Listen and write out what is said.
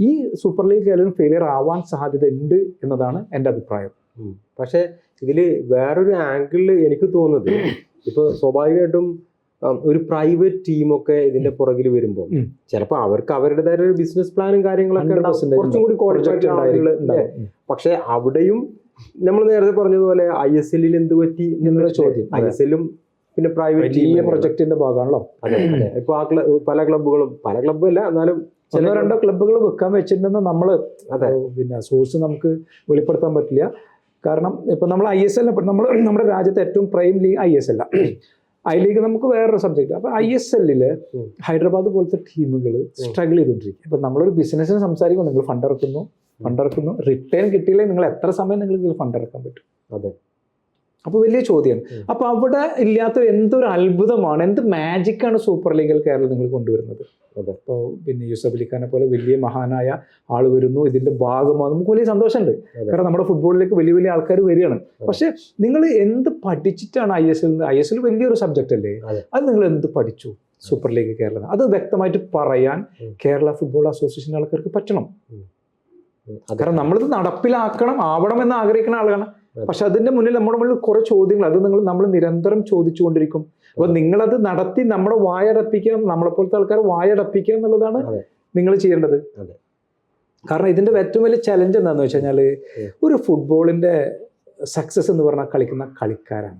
ഈ super league Keralam failure ആവാൻ സാധ്യത ഉണ്ട് എന്നതാണ് എൻ്റെ അഭിപ്രായം. പക്ഷെ ഇതില് വേറൊരു ആംഗിളിൽ എനിക്ക് തോന്നുന്നത്, ഇപ്പൊ സ്വാഭാവികമായിട്ടും ഒരു പ്രൈവറ്റ് ടീമൊക്കെ ഇതിന്റെ പുറകിൽ വരുമ്പോൾ ചിലപ്പോൾ അവർക്ക് അവരുടേതായ ഒരു ബിസിനസ് പ്ലാനും കാര്യങ്ങളൊക്കെ കുറച്ചും കൂടി കോൺട്രാക്ട്. പക്ഷെ അവിടെയും നമ്മൾ നേരത്തെ പറഞ്ഞതുപോലെ ISL എന്ത് പറ്റി എന്നുള്ള ചോദ്യം, ISL പിന്നെ പ്രൈവറ്റ് ടീം പ്രൊജക്ടിന്റെ ഭാഗമാണല്ലോ. അതെ അതെ. ഇപ്പൊ പല ക്ലബ്ബും അല്ല, എന്നാലും ചില 2 ക്ലബ്ബുകൾ വെക്കാൻ വെച്ചിട്ടുണ്ടെന്ന് നമ്മള് പിന്നെ സോഴ്സ് നമുക്ക് വെളിപ്പെടുത്താൻ പറ്റില്ല. കാരണം ഇപ്പൊ നമ്മൾ ISL നമ്മുടെ രാജ്യത്തെ ഏറ്റവും prime league ISL I league നമുക്ക് വേറൊരു സബ്ജക്റ്റ്. അപ്പൊ ISL ഹൈദരാബാദ് പോലത്തെ ടീമുകൾ സ്ട്രഗിൾ ചെയ്തുകൊണ്ടിരിക്കും. ഇപ്പൊ നമ്മളൊരു ബിസിനസ്സിന് സംസാരിക്കുമ്പോൾ നിങ്ങൾ ഫണ്ട് ഇറക്കുന്നു, റിട്ടേൺ കിട്ടിയില്ലെങ്കിൽ നിങ്ങൾ എത്ര സമയം നിങ്ങൾക്ക് ഫണ്ട് ഇറക്കാൻ പറ്റും? അതെ. അപ്പോൾ വലിയ ചോദ്യമാണ്. അപ്പോൾ അവിടെ ഇല്ലാത്ത എന്തൊരു അത്ഭുതമാണ്, എന്ത് മാജിക്കാണ് സൂപ്പർ ലീഗിൽ കേരളം നിങ്ങൾ കൊണ്ടുവരുന്നത്. അപ്പോൾ പിന്നെ യൂസഫ് അലി ഖാനെ പോലെ വലിയ മഹാനായ ആൾ വരുന്നു, ഇതിന്റെ ഭാഗമാണ്, നമുക്ക് വലിയ സന്തോഷമുണ്ട്. കാരണം നമ്മുടെ ഫുട്ബോളിലേക്ക് വലിയ വലിയ ആൾക്കാർ വരികയാണ്. പക്ഷെ നിങ്ങൾ എന്ത് പഠിച്ചിട്ടാണ് ISL വലിയൊരു സബ്ജക്റ്റ് അല്ലേ, അത് നിങ്ങൾ എന്ത് പഠിച്ചു സൂപ്പർ ലീഗ് കേരളം? അത് വ്യക്തമായിട്ട് പറയാൻ കേരള ഫുട്ബോൾ അസോസിയേഷൻ ആൾക്കാർക്ക് പറ്റണം. കാരണം നമ്മളിത് ആവണമെന്ന് ആഗ്രഹിക്കുന്ന ആളാണ്. പക്ഷെ അതിന്റെ മുന്നിൽ നമ്മുടെ മുന്നിൽ കുറെ ചോദ്യങ്ങൾ, അത് നമ്മൾ നിരന്തരം ചോദിച്ചുകൊണ്ടിരിക്കും. അപ്പൊ നിങ്ങളത് നടത്തി നമ്മുടെ വായടപ്പിക്കുക, നമ്മളെപ്പോലത്തെ ആൾക്കാർ വായടപ്പിക്കുക എന്നുള്ളതാണ് നിങ്ങൾ ചെയ്യേണ്ടത്. കാരണം ഇതിന്റെ ഏറ്റവും വലിയ ചലഞ്ച് എന്താണെന്ന് വെച്ച് കഴിഞ്ഞാൽ, ഒരു ഫുട്ബോളിന്റെ സക്സസ് എന്ന് പറഞ്ഞാൽ കളിക്കുന്ന കളിക്കാരാണ്.